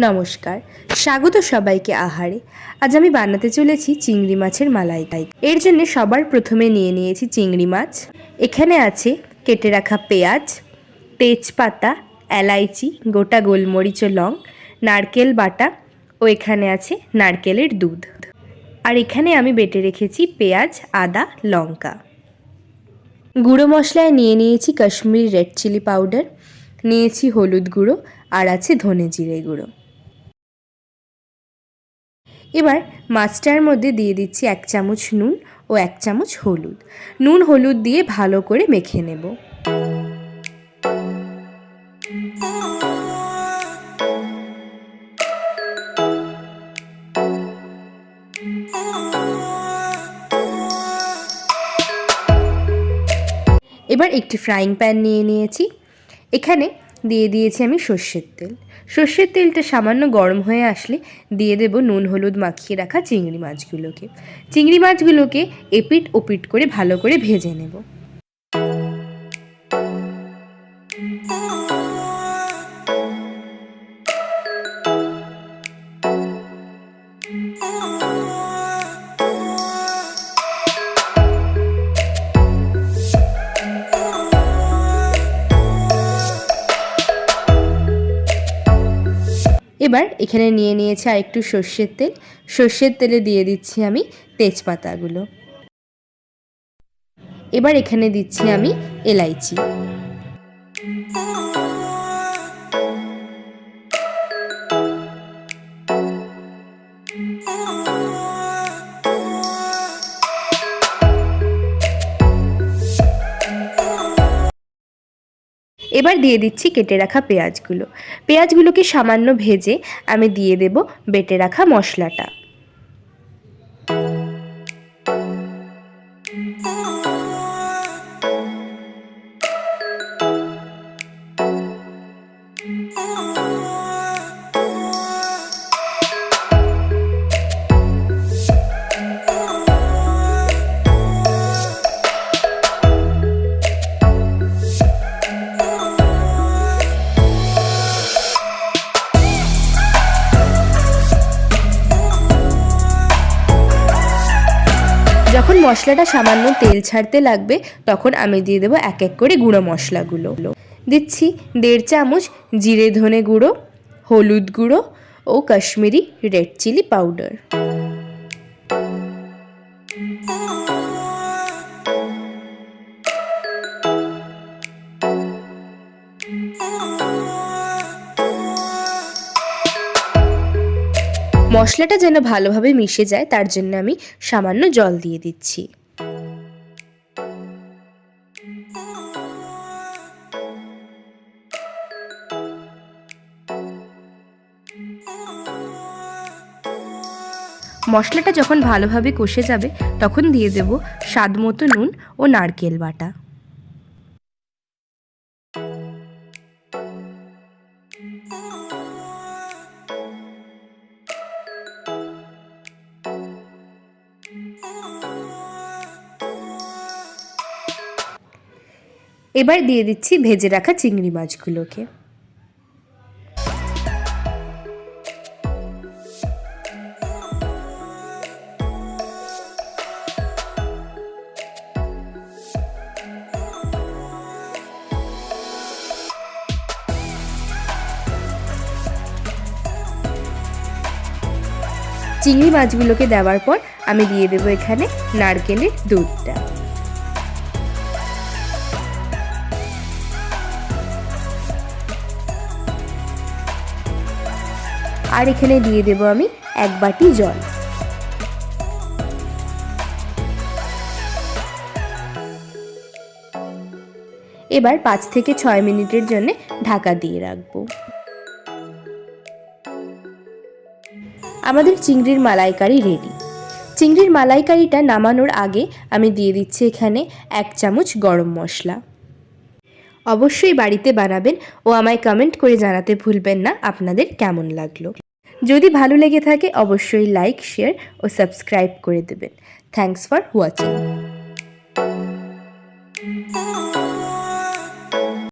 নমস্কার, স্বাগত সবাইকে আহারে। আজ আমি বানাতে চলেছি চিংড়ি মাছের মালাইকারি। এর জন্য সবার প্রথমে নিয়ে নিয়েছি চিংড়ি মাছ। এখানে আছে কেটে রাখা পেঁয়াজ, তেজপাতা, এলাইচি, গোটা গোলমরিচ ও লং, নারকেল বাটা ও এখানে আছে নারকেলের দুধ। আর এখানে আমি বেটে রেখেছি পেঁয়াজ, আদা, লঙ্কা। গুঁড়ো মশলায় নিয়ে নিয়েছি কাশ্মীরি রেড চিলি পাউডার, নিয়েছি হলুদ গুঁড়ো আর আছে ধনে জিরে গুঁড়ো। এবার মাছটার মধ্যে দিয়ে দিচ্ছি 1 চামচ নুন ও 1 চামচ হলুদ। নুন হলুদ দিয়ে ভালো করে মেখে নেব। এবার একটি ফ্রাইং প্যান নিয়ে নিয়েছি। এখানে দিয়ে দিয়েছি আমি সর্ষের তেল। সর্ষের তেলটা সামান্য গরম হয়ে আসলে দিয়ে দেব নুন হলুদ মাখিয়ে রাখা চিংড়ি মাছগুলোকে। চিংড়ি মাছগুলোকে এপিট ওপিট করে ভালো করে ভেজে নেব। এবার এখানে নিয়ে নিয়েছি আর একটু সর্ষের তেল। সর্ষের তেলে দিয়ে দিচ্ছি আমি তেজপাতাগুলো। এবার এখানে দিচ্ছি আমি এলাইচি। এবার দিয়ে দিচ্ছি কেটে রাখা পেঁয়াজগুলো। পেঁয়াজগুলোকে সামান্য ভেজে আমি দিয়ে দেব বেটে রাখা মশলাটা। যখন মশলাটা সামান্য তেল ছাড়তে লাগবে তখন আমি দিয়ে দেবো এক এক করে গুঁড়ো মশলাগুলো। দিচ্ছি 1.5 চামচ জিরে ধনে গুঁড়ো, হলুদ গুঁড়ো ও কাশ্মীরি রেড চিলি পাউডার। মশলাটা যেন ভালোভাবে মিশে যায় তার জন্য আমি সামান্য জল দিয়ে দিচ্ছি। মশলাটা যখন ভালোভাবে কষে যাবে তখন দিয়ে দেব স্বাদ মতো নুন ও নারকেল বাটা। এবার দিয়ে দিচ্ছি ভেজে রাখা চিংড়ি মাছগুলোকে। চিংড়ি মাছগুলোকে দেওয়ার পর আমি দিয়ে দেবো এখানে নারকেলের দুধটা। আর এখানে দিয়ে দেবো আমি 1 বাটি জল। এবার 5 থেকে 6 মিনিটের জন্য ঢাকা দিয়ে রাখবো। আমাদের চিংড়ির মালাইকারি রেডি। চিংড়ির মালাইকারিটা নামানোর আগে আমি দিয়ে দিচ্ছি এখানে 1 চামচ গরম মশলা। অবশ্যই বাড়িতে বানাবেন ও আমায় কমেন্ট করে জানাতে ভুলবেন না আপনাদের কেমন লাগলো। যদি ভালো লেগে থাকে অবশ্যই লাইক, শেয়ার ও সাবস্ক্রাইব করে দেবেন। Thanks for watching.